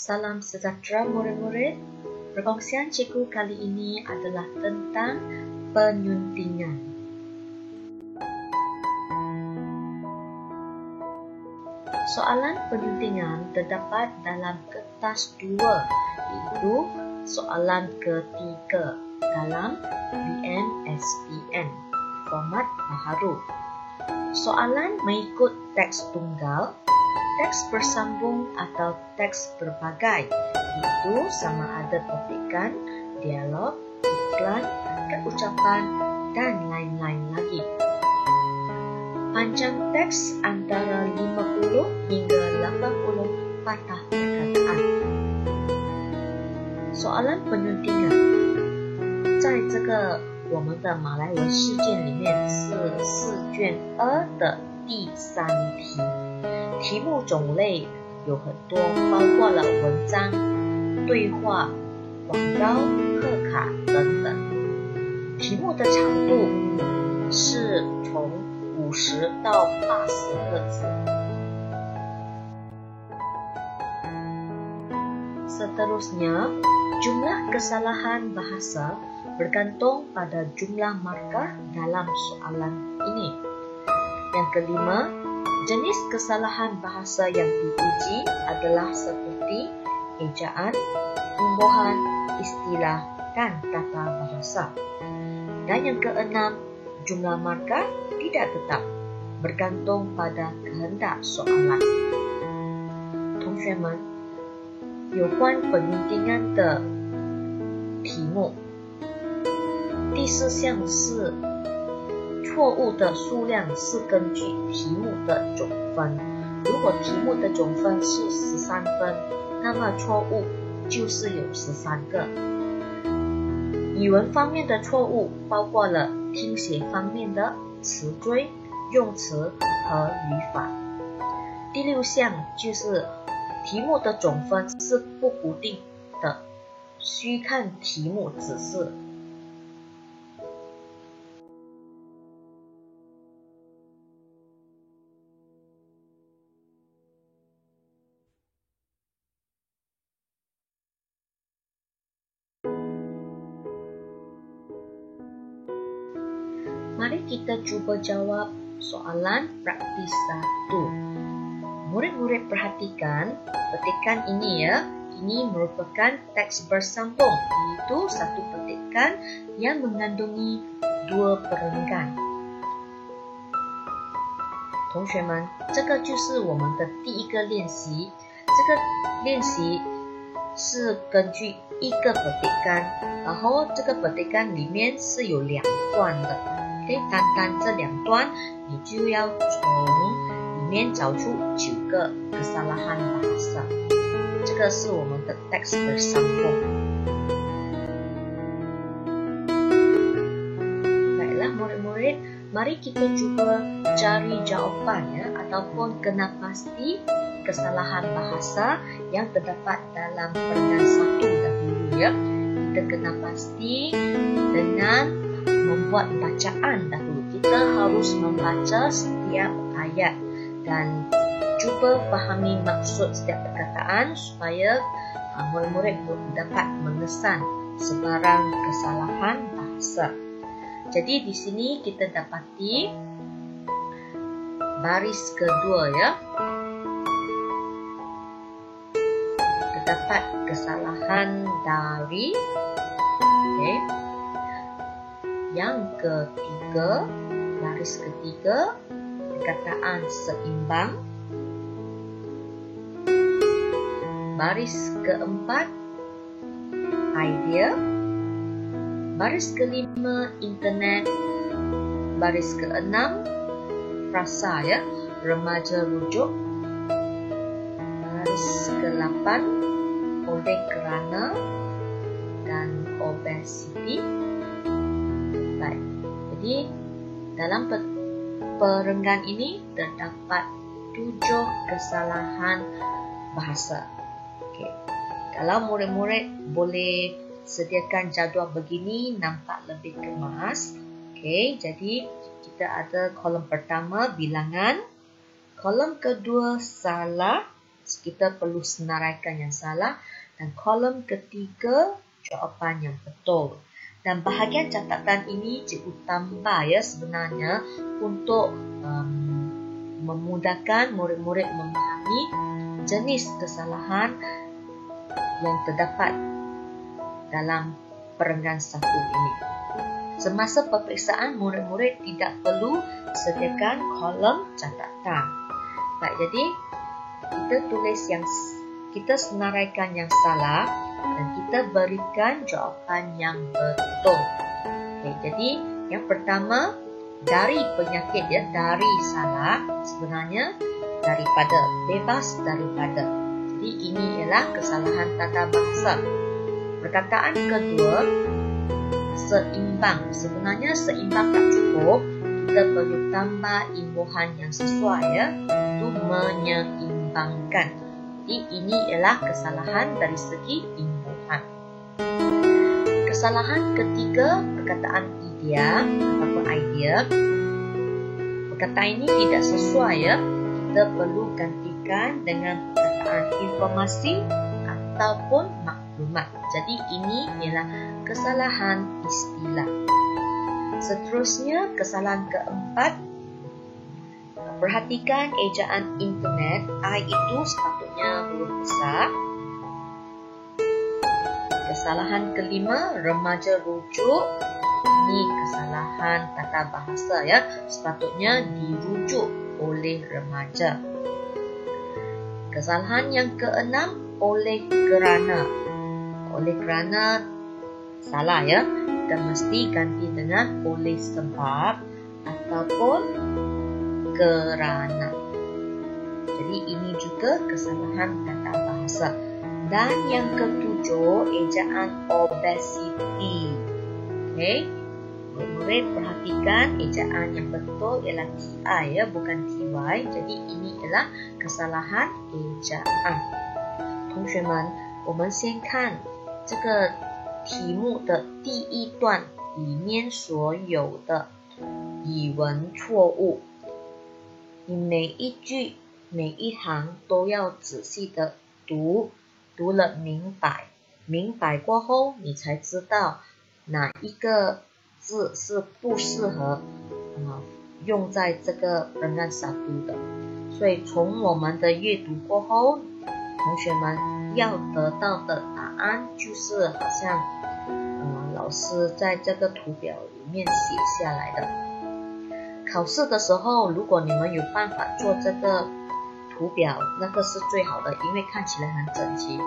Salam sejahtera murid-murid. Perkongsian cikgu kali ini adalah tentang penyuntingan. Soalan penyuntingan terdapat dalam kertas 2, iaitu soalan ketiga dalam BNSPN, format baharu. Soalan mengikut teks tunggal, teks bersambung atau teks berbagai, iaitu sama ada petikan, dialog, iklan, ucapan, dan lain-lain lagi. Panjang teks antara 50 hingga 80 patah perkataan. Soalan penyuntingan，在这个我们的马来文事件里面是4卷2的第3题。题目种类有很多，包括了文章、对话、广告、贺卡等等。题目的长度是从50到80个字。Seterusnya, jumlah kesalahan bahasa bergantung pada jumlah markah dalam soalan ini. Yang kelima, jenis kesalahan bahasa yang diuji adalah seperti ejaan, imbuhan, istilah, dan tata bahasa. Dan yang keenam, jumlah markah tidak tetap, bergantung pada kehendak soalan. 同学们，有关本运定案的题目，第4项是错误的数量是根据题目的总分。如果题目的总分是13分，那么错误就是有13个。语文方面的错误包括了听写方面的词缀、用词和语法。第6项就是题目的总分是不固定的，需看题目指示。Mari kita cuba jawab soalan praktis 1. Murid-murid perhatikan petikan ini ya. Ini merupakan teks bersambung, iaitu satu petikan yang mengandungi 2perenggan。同学们，这个就是我们的第一个练习。这个练习是根据一个petikan，然后这个petikan里面是有2段的。单单这2段，你就要从里面找出9个kesalahan bahasa。这个是我们的 teks bersambung。Baiklah murid-murid, mari kita cuba cari jawapannya ataupun kena pasti kesalahan bahasa yang terdapat dalam perenggan 1 dahulu ya. Kita kena pasti dengan membuat bacaan dahulu. Kita harus membaca setiap ayat dan cuba fahami maksud setiap perkataan supaya murid-murid dapat mengesan sebarang kesalahan bahasa. Jadi di sini kita dapati baris kedua ya. Terdapat kesalahan dari. Okay. Yang ketiga, baris ketiga, perkataan seimbang. Baris keempat, idea. Baris kelima, internet. Baris keenam, frasa ya, remaja rujuk. Baris ke-8, oleh kerana dan obesity. Baik. Jadi dalam perenggan ini terdapat 7 kesalahan bahasa. Okay. Kalau murid-murid boleh sediakan jadual begini, nampak lebih kemas. Okay. Jadi kita ada kolom pertama bilangan, kolom kedua salah, kita perlu senaraikan yang salah. Dan kolom ketiga, jawapan yang betul. Dan bahagian catatan ini cikgu tambah ya sebenarnya untuk memudahkan murid-murid memahami jenis kesalahan yang terdapat dalam perenggan 1 ini. Semasa peperiksaan, murid-murid tidak perlu sediakan kolom catatan. Baik, jadi kita senaraikan yang salah dan kita berikan jawapan yang betul. Okay, jadi yang pertama, dari penyakit ya, dari salah, sebenarnya daripada, bebas daripada. Jadi ini ialah kesalahan tata bahasa. Perkataan kedua, seimbang. Sebenarnya seimbang tak cukup, kita perlu tambah imbuhan yang sesuai ya, itu menyeimbangkan. Jadi ini ialah kesalahan dari segi imbuhan. Kesalahan ketiga, perkataan idea ataupun idea. Perkataan ini tidak sesuai ya. Kita perlu gantikan dengan perkataan informasi ataupun maklumat. Jadi ini ialah kesalahan istilah. Seterusnya, kesalahan keempat. Perhatikan ejaan internet. I itu sepatutnya huruf besar. Kesalahan kelima, remaja rujuk. Ini kesalahan tata bahasa ya. Sepatutnya dirujuk oleh remaja. Kesalahan yang keenam, oleh kerana. Oleh kerana salah ya. Kita mesti ganti dengan oleh sebab ataupun kerana. Jadi ini juga kesalahan tata bahasa. Dan yang ketujuh, ejaan obesity. Okay, murid perhatikan ejaan yang betul ialah TI ya, bukan TY. Jadi ini ialah kesalahan ejaan. 同学们，我们先看这个题目的第一段里面所有的语文错误。你每一句每一行都要仔细的读，读了明白，明白过后你才知道哪一个字是不适合用在这个本案小读的。所以从我们的阅读过后，同学们要得到的答案就是好像老师在这个图表里面写下来的。考试的时候，如果你们有办法做这个图表，那个是最好的，因为看起来很整齐。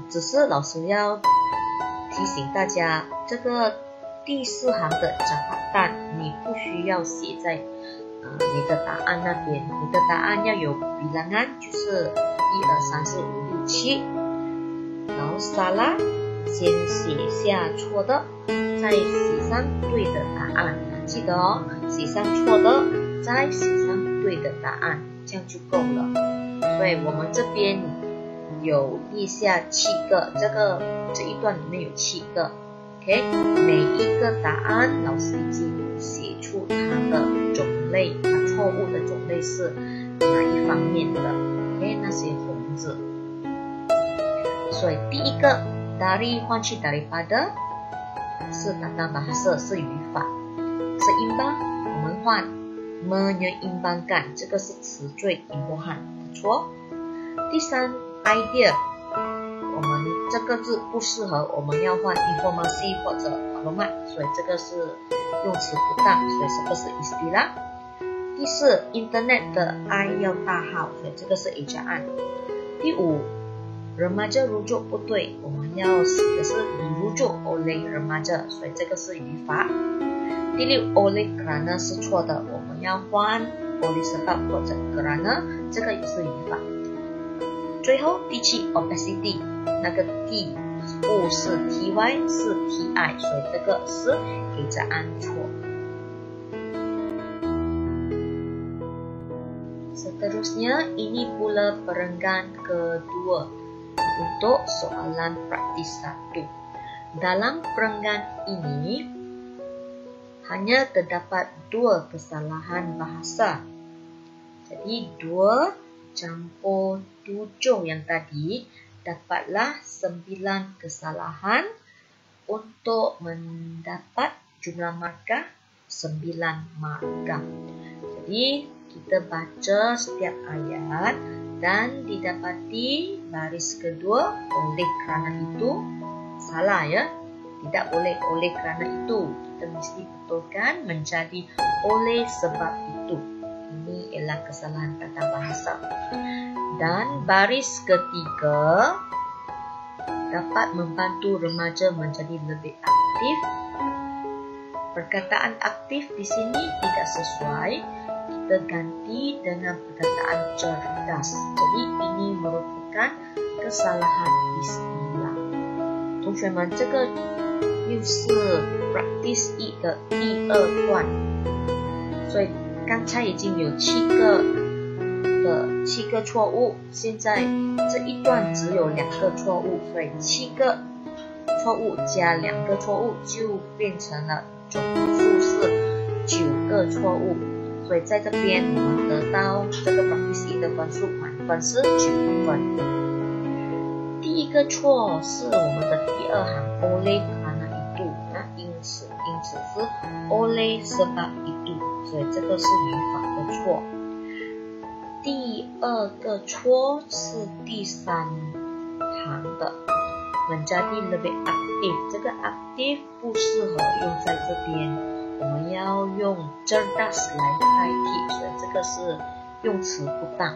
只是老师要提醒大家，这个第4行的答案你不需要写在你的答案那边，你的答案要有bilangan，就是1、2、3、4、5、6、7，然后salah先写下错的，再写上对的答案。记得哦，写上错的，再写上对的答案，这样就够了。所以我们这边有列下7个，这一段里面有7个 ，OK， 每一个答案老师已经写出它的种类，它错误的种类是哪一方面的 ，OK， 那些红字。所以第一个 dari 换去 daripada 是tata bahasa， 是语法。seimbang 我们换 menyeimbangkan， 这个是词缀 imbuhan， 不错。第3 idea， 我们这个字不适合，我们要换 informasi 或者 maklumat， 所以这个是用词不当，所以这个是 istilah。第4 internet 的 I 要大号，所以这个是 ejaan。第5 remaja rujuk 不对，我们要写的是dirujuk oleh remaja， 所以这个是语法。第6 oleh kerana 是错的，我们要换 oleh sebab 或者 kerana， 这个也是语法。最后第7 obesity， 那个 T 不是 TY 是 TI， 所以这个是ejaan错。Seterusnya ini pula perenggan kedua untuk soalan praktis 1. Dalam perenggan ini hanya terdapat 2 kesalahan bahasa. Jadi 2 campur 7 yang tadi, dapatlah 9 kesalahan untuk mendapat jumlah markah 9 markah. Jadi, kita baca setiap ayat dan didapati baris kedua oleh kerana itu salah ya. Tidak boleh oleh kerana itu. Kita mesti betulkan menjadi oleh sebab itu. Ini ialah kesalahan tata bahasa. Dan baris ketiga dapat membantu remaja menjadi lebih aktif. Perkataan aktif di sini tidak sesuai. Kita ganti dengan perkataan cerdas. Jadi ini merupakan kesalahan istilah. 同学们，这个又是 practice 1的第2段，所以刚才已经有7个错误，现在这一段只有2个错误，所以7个错误加2个错误就变成了总数是9个错误，所以在这边我们得到这个 practice 1的分数满分是9分。第一个错是我们的第2行 oleh kerana itu， 因此是 oleh sebab itu， 所以这个是语法的错。第2个错是第3行的 menjadi lebih aktif， 这个 aktif 不适合用在这边，我们要用 cerdas 来代替，所以这个是用词不当。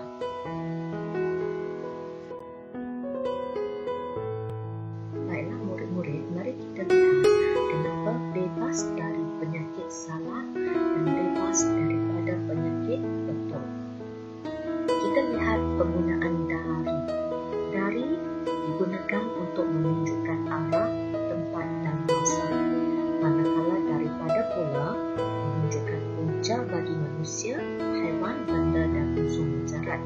Baiklah murid-murid, mari kita lihat kenapa bebas dari penyakit salah dan bebas daripada penyakit betul. Kita lihat penggunaan dari. Dari digunakan untuk menunjukkan arah, tempat dan masa. Manakala daripada pula menunjukkan punca bagi manusia, haiwan, benda dan unsur mujarad,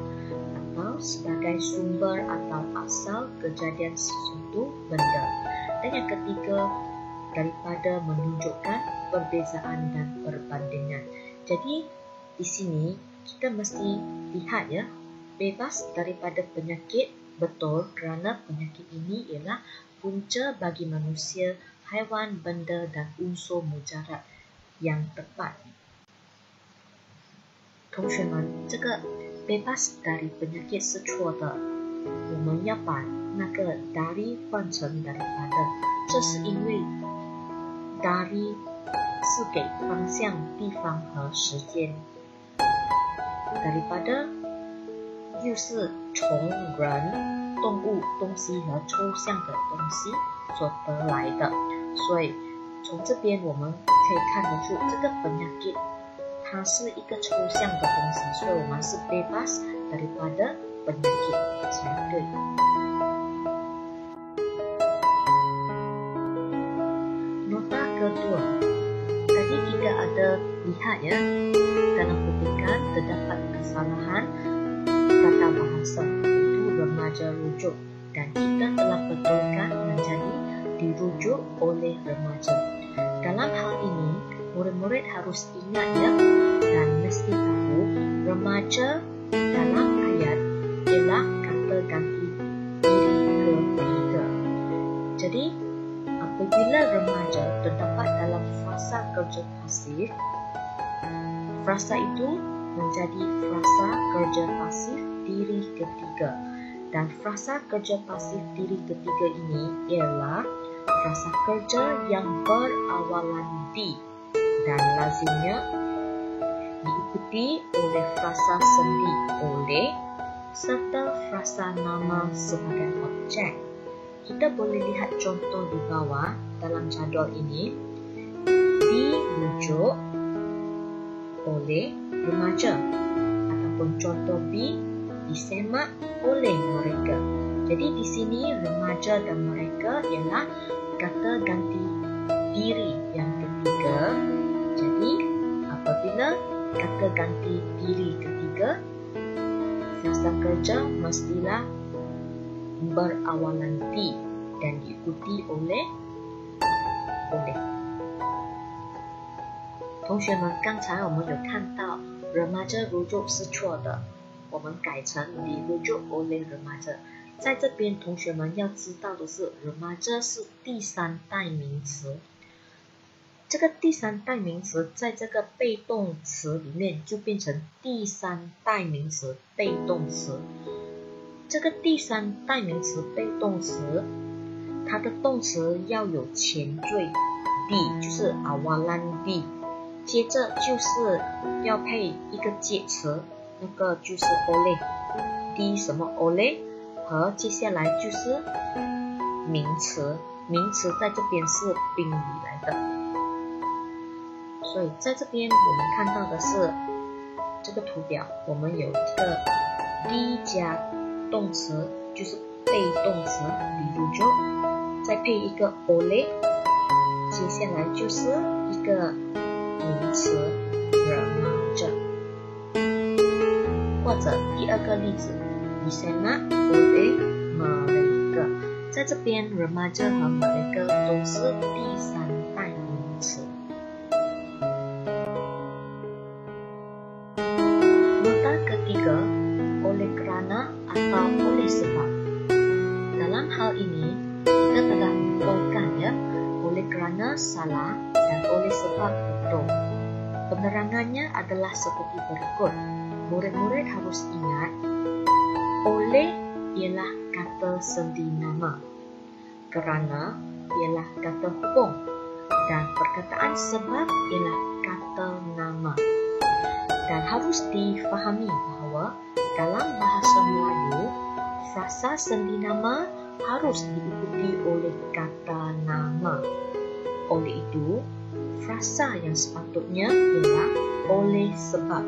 atau sebagai sumber atau asal kejadian sesuatu benda. Dan yang ketiga, daripada menunjukkan perbezaan dan perbandingan. Jadi di sini kita mesti lihat ya, bebas daripada penyakit betul kerana penyakit ini ialah punca bagi manusia, haiwan, benda dan unsur mujarad yang tepat. 同学们，这个 bebas dari penyakit 是错的，我们要把那个 dari 换成 daripada， 这是因为 dari 是给方向、地方和时间， daripada 又是从人、动物、东西和抽象的东西所得来的，所以从这边我们可以看得出这个 penyakit 它是一个抽象的东西，所以我们是 bebas daripada penyakit 才对。Nota kedua, tadi kita ada lihat ya, dalam petikan terdapat kesalahan tata bahasa, itu remaja rujuk, dan kita telah betulkan menjadi dirujuk oleh remaja. Dalam hal ini, murid-murid harus ingat ya, dan mesti tahu remaja dalam ayat ialah kata ganti diri ketiga. Jadi, apabila remaja terdapat dalam frasa kerja pasif, frasa itu menjadi frasa kerja pasif diri ketiga. Dan frasa kerja pasif diri ketiga ini ialah frasa kerja yang berawalan di dan lazimnya diikuti oleh frasa sendi oleh serta frasa nama sebagai objek. Kita boleh lihat contoh di bawah dalam jadual ini. Dirujuk oleh remaja, ataupun contoh B, disemak oleh mereka. Jadi di sini remaja dan mereka ialah kata ganti diri yang ketiga. Jadi apabila kata ganti diri ketiga, frasa kerja mestilah berawalan di dan diikuti oleh 同学们，刚才我们有看到 remaja rujuk 是错的，我们改成 dirujuk oleh remaja。在这边，同学们要知道的是 remaja 是第三代名词。这个第三代名词在这个被动词里面就变成第三代名词被动词。这个第三代名词被动词，它的动词要有前缀 di， 就是 awalan di， 接着就是要配一个介词，那个就是 oleh di 什么 oleh， 和接下来就是名词，名词在这边是宾语来的。所以在这边我们看到的是这个图表，我们有一个 di 加动词，就是被动词 dirujuk， 再配一个 oleh， 接下来就是一个名词 remaja。或者第二个例子 disenak oleh mereka， 在这边 remaja 和 mereka 都是第三代名词。Oleh kerana atau oleh sebab. Dalam hal ini kita telah menggaulkan ya, oleh kerana salah dan oleh sebab betul. Penerangannya adalah seperti berikut. Murid-murid harus ingat, oleh ialah kata sendi nama, kerana ialah kata hubung, dan perkataan sebab ialah kata nama. Dan harus difahami bahawa dalam bahasa Melayu, frasa sendi nama harus diikuti oleh kata nama. Oleh itu, frasa yang sepatutnya ialah oleh sebab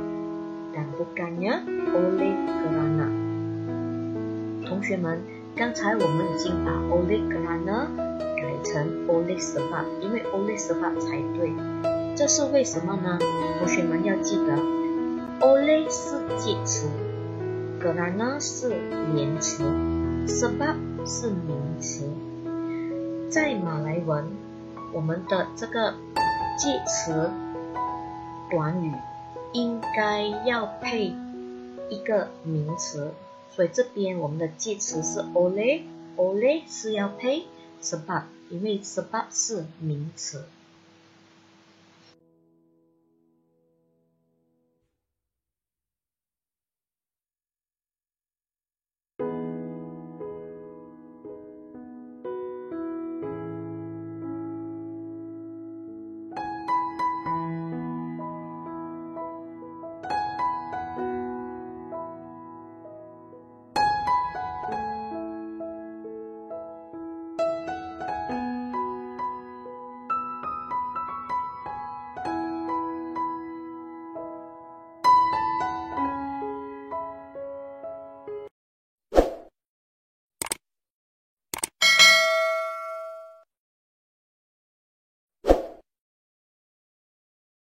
dan bukannya oleh kerana. 同学们，刚才我们已经把 oleh kerana 改成 oleh sebab， 因为 oleh sebab 才对。这是为什么呢？同学们要记得 oleh 是介词， kerana 是连词， sebab 是名词。在马来文，我们的这个介词短语应该要配一个名词，所以这边我们的介词是 oleh， oleh 是要配 sebab， 因为 sebab 是名词。